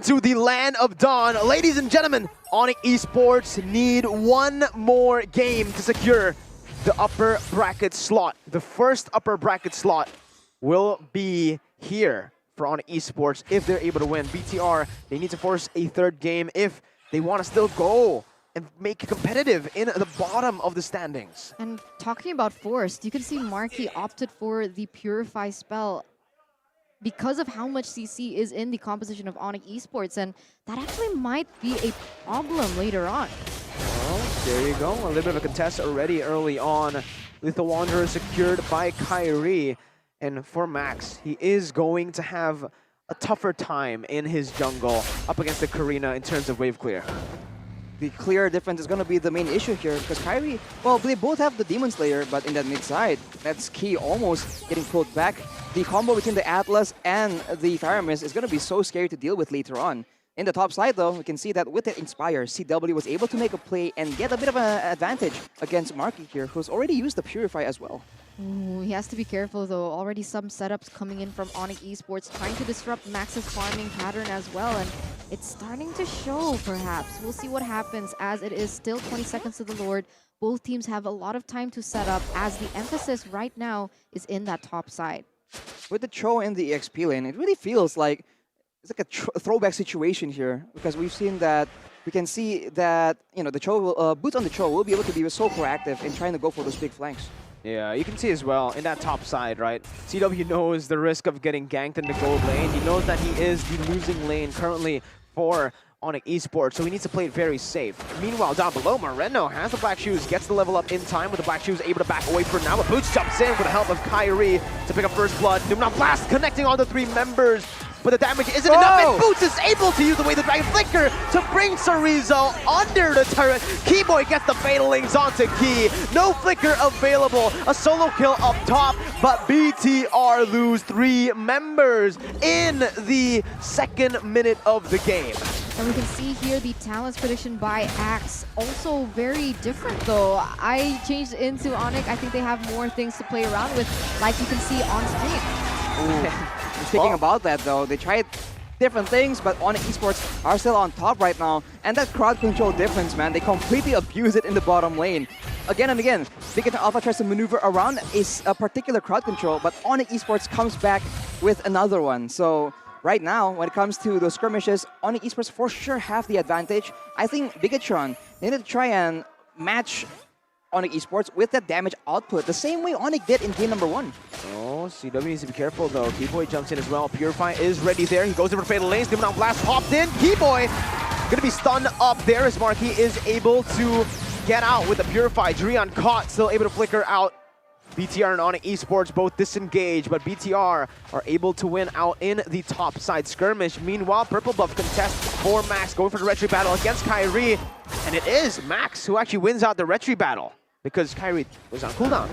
into the land of Dawn. Ladies and gentlemen, ONIC Esports need one more game to secure the upper bracket slot. The first upper bracket slot will be here for ONIC Esports if they're able to win. BTR, they need to force a third game if they want to still go and make it competitive in the bottom of the standings. And talking about forced, you can see Marky opted for the Purify spell because of how much CC is in the composition of ONIC Esports, and that actually might be a problem later on. Well, there you go. A little bit of a contest already early on. Lethal Wanderer secured by Kairi. And for Max, he is going to have a tougher time in his jungle up against the Karina in terms of wave clear. The clear difference is going to be the main issue here because Kairi, well, they both have the Demon Slayer, but in that mid side, that's key almost getting pulled back. The combo between the Atlas and the Faramis is going to be so scary to deal with later on. In the top side, though, we can see that with the Inspire, CW was able to make a play and get a bit of an advantage against Marky here, who's already used the Purify as well. Ooh, he has to be careful, though. Already some setups coming in from ONIC Esports, trying to disrupt Max's farming pattern as well, and it's starting to show, perhaps. We'll see what happens as it is still 20 seconds to the Lord. Both teams have a lot of time to set up, as the emphasis right now is in that top side. With the Cho in the EXP lane, it really feels like it's like a throwback situation here, because we've seen that, we can see that, you know, the Cho, Boots on the Cho will be able to be so proactive in trying to go for those big flanks. Yeah, you can see as well in that top side, right? CW knows the risk of getting ganked in the gold lane. He knows that he is the losing lane currently for ONIC Esports, so he needs to play it very safe. Meanwhile, down below, Moreno has the Black Shoes, gets the level up in time with the Black Shoes able to back away for now, but Boots jumps in with the help of Kairi to pick up first blood. Doomnock Blast connecting all the three members, but the damage isn't enough, and Boots is able to use the Way the Dragon Flicker to bring Chorizo under the turret. Keyboy gets the Fatal Links onto Key. No Flicker available. A solo kill up top, but BTR lose 3 members in the second minute of the game. And we can see here the talents prediction by Axe. Also very different, though. I changed into ONIC. I think they have more things to play around with, like you can see on screen. Speaking about that, though, they tried different things, but ONIC Esports are still on top right now. And that crowd control difference, man, they completely abuse it in the bottom lane. Again and again, BIGETRON Alpha tries to maneuver around a particular crowd control, but ONIC Esports comes back with another one. So right now, when it comes to those skirmishes, ONIC Esports for sure have the advantage. I think BIGETRON needed to try and match ONIC Esports with that damage output, the same way ONIC did in game number 1. Oh, CW needs to be careful though. Keyboy jumps in as well. Purify is ready there. He goes in for Fatal Lanes. Doomnock Blast popped in. Keyboy gonna be stunned up there as Marky is able to get out with the Purify. Dreon caught, still able to flicker out. BTR and ONIC Esports both disengage, but BTR are able to win out in the top side skirmish. Meanwhile, purple buff contest for Max, going for the retry battle against Kairi. And it is Max who actually wins out the retry battle because Kairi was on cooldown.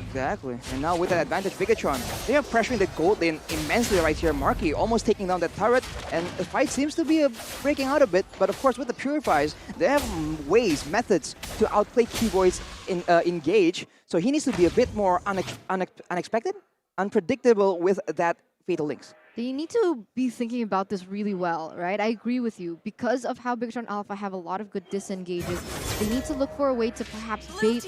Exactly. And now with that advantage, BIGETRON, they are pressuring the gold lane immensely right here. Marky almost taking down that turret, and the fight seems to be breaking out a bit. But of course, with the Purifies, they have ways, methods to outplay Keyboy's engage. So he needs to be a bit more unexpected, unpredictable with that Fatal Links. They need to be thinking about this really well, right? I agree with you. Because of how BIGETRON Alpha have a lot of good disengages, they need to look for a way to perhaps bait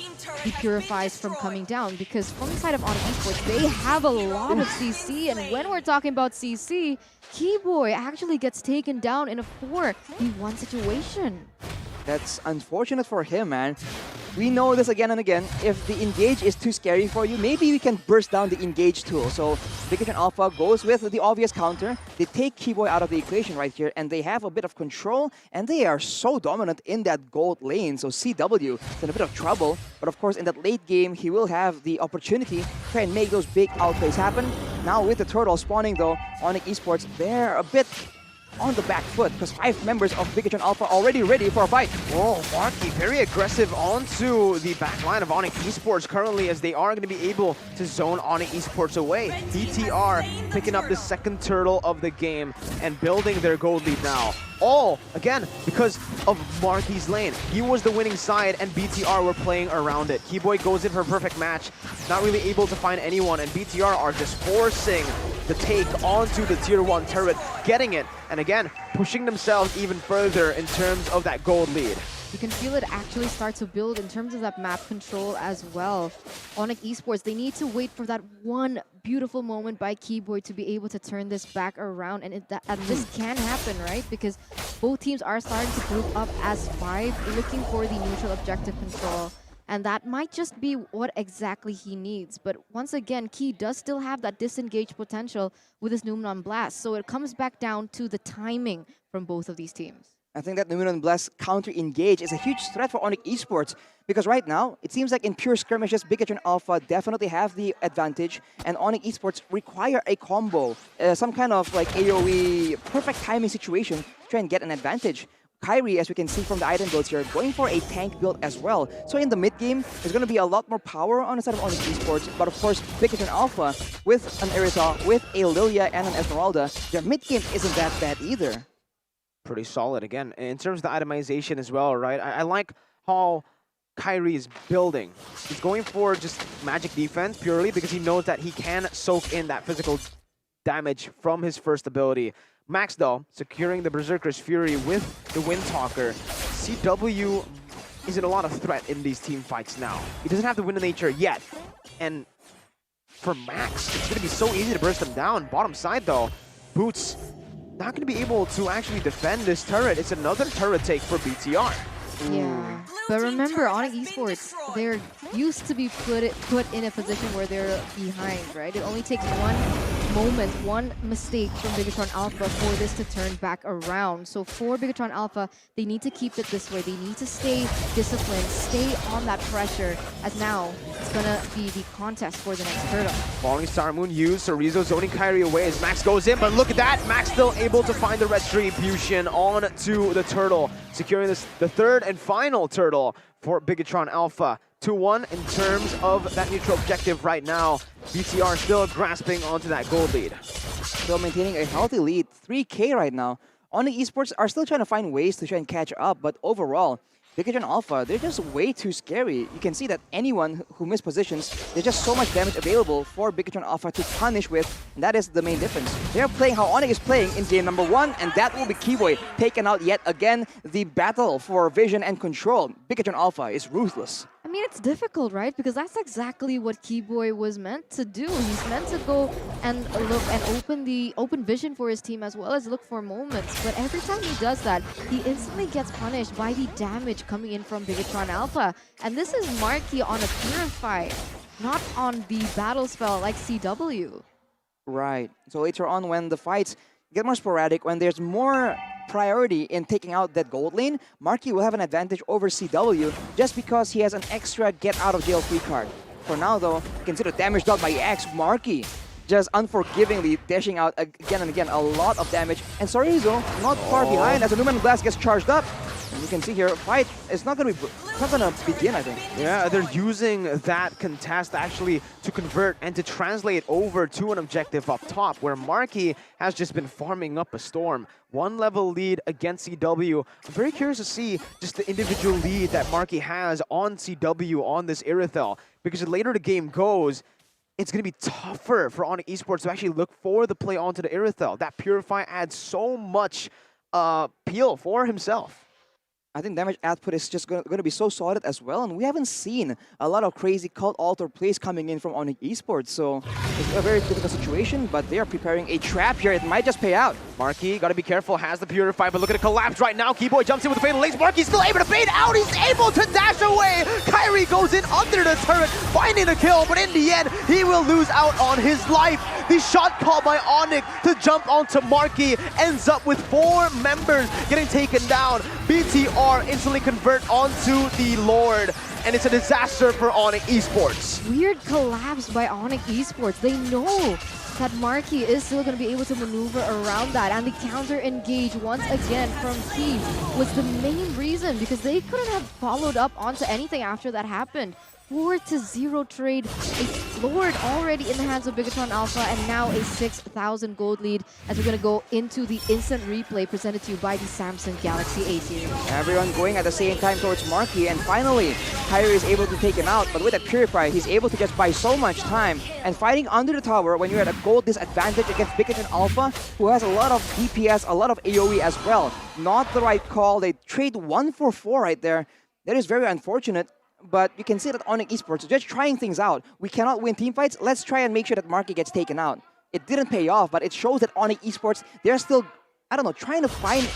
the Purifies from coming down. Because from the side of ONIC Esports, they have a lot of CC. And when we're talking about CC, Keyboy actually gets taken down in a 4v1 situation. That's unfortunate for him, man. We know this again and again. If the engage is too scary for you, maybe we can burst down the engage tool. So BIGETRON Alpha goes with the obvious counter. They take Keyboy out of the equation right here, and they have a bit of control, and they are so dominant in that gold lane. So CW is in a bit of trouble. But of course, in that late game, he will have the opportunity to try and make those big outplays happen. Now with the turtle spawning, though, ONIC Esports, they're a bit on the back foot because 5 members of BIGETRON Alpha already ready for a fight. Oh, Marky very aggressive onto the back line of ONIC Esports currently, as they are going to be able to zone ONIC Esports away. BTR picking up the second turtle of the game and building their gold lead now. All, again, because of Marky's lane. He was the winning side and BTR were playing around it. Keyboy goes in for a perfect match, not really able to find anyone, and BTR are just forcing the take onto the tier 1 turret, getting it, and again, pushing themselves even further in terms of that gold lead. You can feel it actually start to build in terms of that map control as well. ONIC Esports, they need to wait for that one beautiful moment by Keyboy to be able to turn this back around, and this can happen, right? Because both teams are starting to group up as 5, looking for the neutral objective control. And that might just be what exactly he needs. But once again, Key does still have that disengage potential with his Numenon Blast. So it comes back down to the timing from both of these teams. I think that Numenon Blast counter-engage is a huge threat for ONIC Esports because right now, it seems like in pure skirmishes, BIGETRON Alpha definitely have the advantage, and ONIC Esports require a combo, some kind of like AoE perfect timing situation to try and get an advantage. Kairi, as we can see from the item builds here, going for a tank build as well. So in the mid game, there's going to be a lot more power on the side of ONIC Esports, but of course, BIGETRON Alpha with an Erythal, with a Lilia and an Esmeralda, their mid game isn't that bad either. Pretty solid again. In terms of the itemization as well, right? I like how Kairi is building. He's going for just magic defense purely because he knows that he can soak in that physical damage from his first ability. Max, though, securing the Berserker's Fury with the Windtalker. CW isn't a lot of threat in these team fights now. He doesn't have the Wind of Nature yet. And for Max, it's going to be so easy to burst him down. Bottom side, though, Boots not going to be able to actually defend this turret. It's another turret take for BTR. Yeah, but remember, ONIC Esports, they're used to be put in a position where they're behind, right? It only takes one moment, one mistake from BIGETRON Alpha for this to turn back around. So for BIGETRON Alpha, they need to keep it this way. They need to stay disciplined, stay on that pressure, as now it's gonna be the contest for the next turtle. Falling Star Moon used, Sorizo zoning Kairi away as Max goes in, but look at that! Max still able to find the Retribution onto the turtle, securing the third and final turtle for BIGETRON Alpha. 2-1 in terms of that neutral objective right now. BTR still grasping onto that gold lead. Still maintaining a healthy lead, 3K right now. ONIC Esports are still trying to find ways to try and catch up, but overall, BIGETRON Alpha, they're just way too scary. You can see that anyone who mispositions, there's just so much damage available for BIGETRON Alpha to punish with, and that is the main difference. They're playing how ONIC is playing in game number 1, and that will be Keyboy taking out yet again the battle for vision and control. BIGETRON Alpha is ruthless. I mean, it's difficult, right? Because that's exactly what Keyboy was meant to do. He's meant to go and look and open vision for his team as well as look for moments. But every time he does that, he instantly gets punished by the damage coming in from BIGETRON Alpha. And this is Marky on a Purify, not on the battle spell like CW. Right. So later on when the fights get more sporadic, when there's more priority in taking out that gold lane, Marky will have an advantage over CW just because he has an extra get out of jail free card. For now though, consider damage dealt by X, Marky just unforgivingly dashing out again and again a lot of damage, and Sorizo not far behind as the Numenon Blast gets charged up. And you can see here, fight is not gonna begin, I think. Yeah, they're using that contest actually to convert and to translate over to an objective up top, where Marky has just been farming up a storm. 1 level lead against CW. I'm very curious to see just the individual lead that Marky has on CW on this Erythal, because the later the game goes, it's going to be tougher for ONIC Esports to actually look for the play onto the Erythal. That Purify adds so much appeal for himself. I think damage output is just going to be so solid as well, and we haven't seen a lot of crazy cult altar plays coming in from ONIC Esports, so it's a very difficult situation, but they are preparing a trap here. It might just pay out. Marky, gotta be careful, has the Purify, but look at it collapse right now. Keyboy jumps in with the Fatal Lace. Marky's still able to fade out. He's able to dash away. Kairi goes in under the turret, finding the kill, but in the end, he will lose out on his life. The shot called by ONIC to jump onto Marky ends up with 4 members getting taken down. BTR instantly convert onto the Lord, and it's a disaster for ONIC Esports. Weird collapse by ONIC Esports. They know that Marky is still going to be able to maneuver around that, and the counter engage once again from Key was the main reason, because they couldn't have followed up onto anything after that happened. 4-0 trade, a Lord already in the hands of BIGETRON Alpha, and now a 6,000 gold lead as we're going to go into the instant replay presented to you by the Samsung Galaxy A series. Everyone going at the same time towards Marky, and finally, kairi is able to take him out. But with that Purify, he's able to just buy so much time. And fighting under the tower when you're at a gold disadvantage against BIGETRON Alpha, who has a lot of DPS, a lot of AoE as well. Not the right call. They trade 1 for 4 right there. That is very unfortunate. But you can see that ONIC Esports is just trying things out. We cannot win team fights. Let's try and make sure that Marky gets taken out. It didn't pay off, but it shows that ONIC Esports, they're still, I don't know, trying to find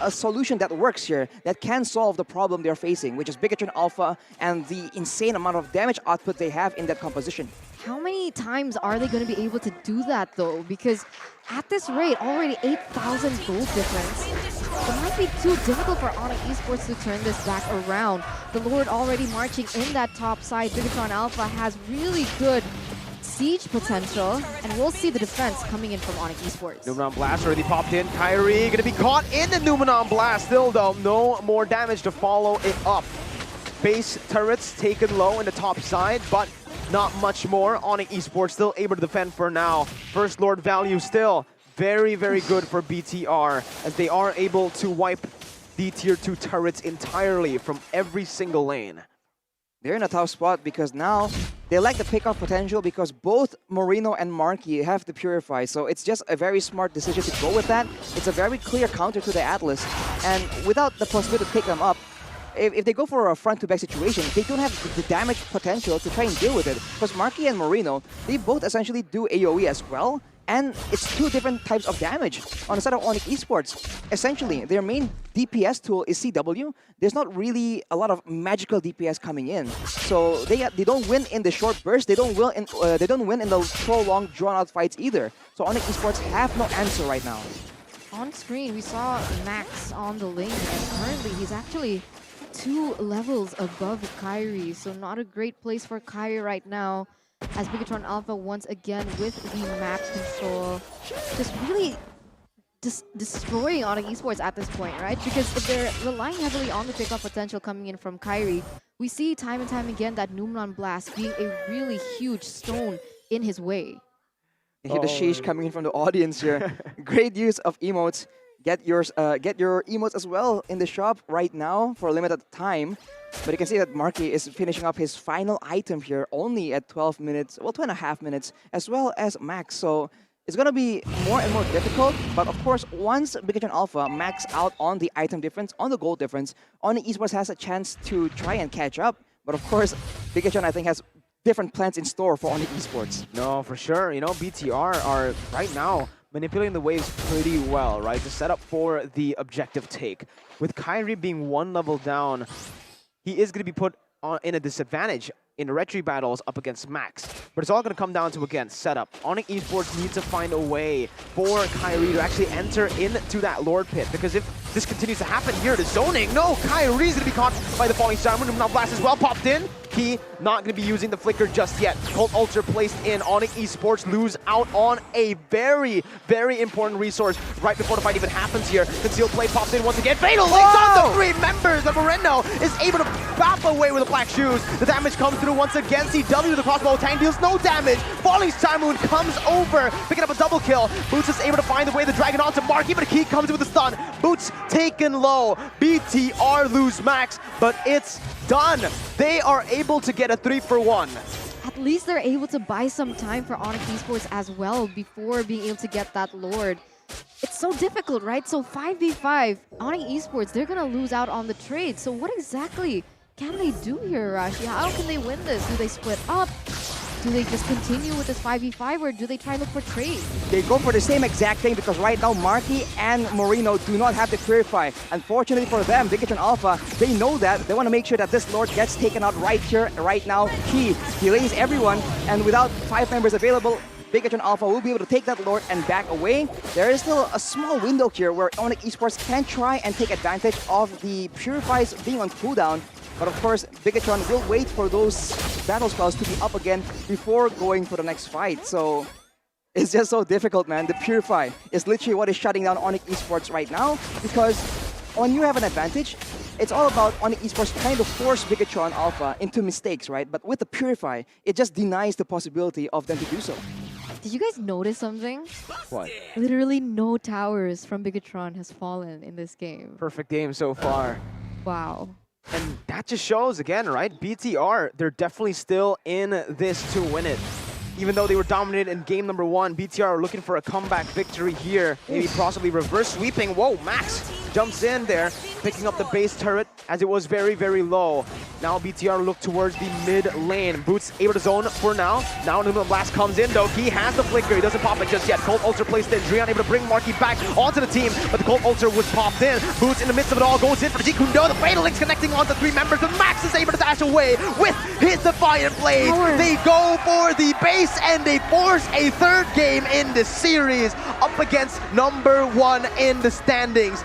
a solution that works here, that can solve the problem they're facing, which is BIGETRON Alpha and the insane amount of damage output they have in that composition. How many times are they going to be able to do that, though? Because at this rate, already 8,000 gold difference. It might be too difficult for ONIC Esports to turn this back around. The Lord already marching in that top side. BIGETRON Alpha has really good siege potential, and we'll see the defense coming in from ONIC Esports. Numenon Blast already popped in. kairi gonna be caught in the Numenon Blast. Still though, no more damage to follow it up. Base turrets taken low in the top side, but not much more. ONIC Esports still able to defend for now. First Lord value still very, very good for BTR, as they are able to wipe the tier 2 turrets entirely from every single lane. They're in a tough spot because now they lack the pickoff potential because both Moreno and Marky have the Purify. So it's just a very smart decision to go with that. It's a very clear counter to the Atlas. And without the possibility to pick them up, if they go for a front-to-back situation, they don't have the damage potential to try and deal with it. Because Marky and Moreno, they both essentially do AoE as well. And it's 2 different types of damage on the side of ONIC Esports. Essentially, their main DPS tool is CW. There's not really a lot of magical DPS coming in, so they don't win in the short burst. They don't win in the prolonged, drawn-out fights either. So ONIC Esports have no answer right now. On screen, we saw Max on the lane, and currently he's actually 2 levels above kairi, so not a great place for kairi right now. As BIGETRON Alpha once again with the map control, just really destroying ONIC Esports at this point, right? Because if they're relying heavily on the pickup potential coming in from kairi, we see time and time again that Numenon Blast being a really huge stone in his way. You hear the sheesh coming in from the audience here. Great use of emotes. Get your emotes as well in the shop right now for a limited time. But you can see that Marky is finishing up his final item here only at 12 minutes, well, 2.5 minutes, as well as Max. So it's going to be more and more difficult. But of course, once BIGETRON Alpha max out on the item difference, on the gold difference, ONIC Esports has a chance to try and catch up. But of course, BIGETRON, I think, has different plans in store for ONIC Esports. No, for sure. You know, BTR are right now manipulating the waves pretty well, right? To set up for the objective take. With kairi being 1 level down, he is going to be put in a disadvantage in retry battles up against Max. But it's all going to come down to, again, setup. ONIC Esports needs to find a way for kairi to actually enter into that Lord Pit. Because if this continues to happen here, the zoning, no, kairi is going to be caught by the Falling Star. Now Blast as well popped in. He not going to be using the Flicker just yet. Cult Ultra placed in. ONIC Esports lose out on a very, very important resource right before the fight even happens here. Concealed Blade pops in once again. Fatal links on the 3 members. And Moreno is able to bop away with the black shoes. The damage comes through once again. CW, the crossbow tank, deals no damage. Falling Star Moon comes over, picking up a double kill. Boots is able to find the way the dragon onto Marky, but he comes in with a stun. Boots taken low. BTR lose Max, but it's done. They are able to get a 3-for-1. At least they're able to buy some time for ONIC Esports as well before being able to get that Lord. It's so difficult, right? So 5v5, ONIC Esports, they're gonna lose out on the trade. So what exactly can they do here, Rashi? How can they win this? Do they split up? Do they just continue with this 5v5, or do they try and look for trade? They go for the same exact thing because right now Marky and Moreno do not have the Purify. Unfortunately for them, BIGETRON Alpha, they know that. They want to make sure that this Lord gets taken out right here, right now. He delays everyone, and without 5 members available, BIGETRON Alpha will be able to take that Lord and back away. There is still a small window here where ONIC Esports can try and take advantage of the Purifies being on cooldown. But of course, BIGETRON will wait for those battle spells to be up again before going for the next fight. So it's just so difficult, man. The Purify is literally what is shutting down ONIC Esports right now, because when you have an advantage, it's all about ONIC Esports trying to force BIGETRON Alpha into mistakes, right? But with the Purify, it just denies the possibility of them to do so. Did you guys notice something? What? Literally no towers from BIGETRON has fallen in this game. Perfect game so far. Wow. And that just shows, again, right? BTR, they're definitely still in this to win it. Even though they were dominated in game number 1, BTR are looking for a comeback victory here. Maybe possibly reverse sweeping. Whoa, Max jumps in there, picking up the base turret as it was very, very low. Now BTR look towards the mid lane. Boots able to zone for now. Now Numen Blast comes in though. He has the flicker. He doesn't pop it just yet. Cold Ultra placed in. Drian able to bring Marky back onto the team, but the Cold Ultra was popped in. Boots in the midst of it all goes in for Jikundo. The Fatal Link's connecting onto 3 members, but Max is able to dash away with his Defiant Blade. Power. They go for the base and they force a 3rd game in this series up against number 1 in the standings.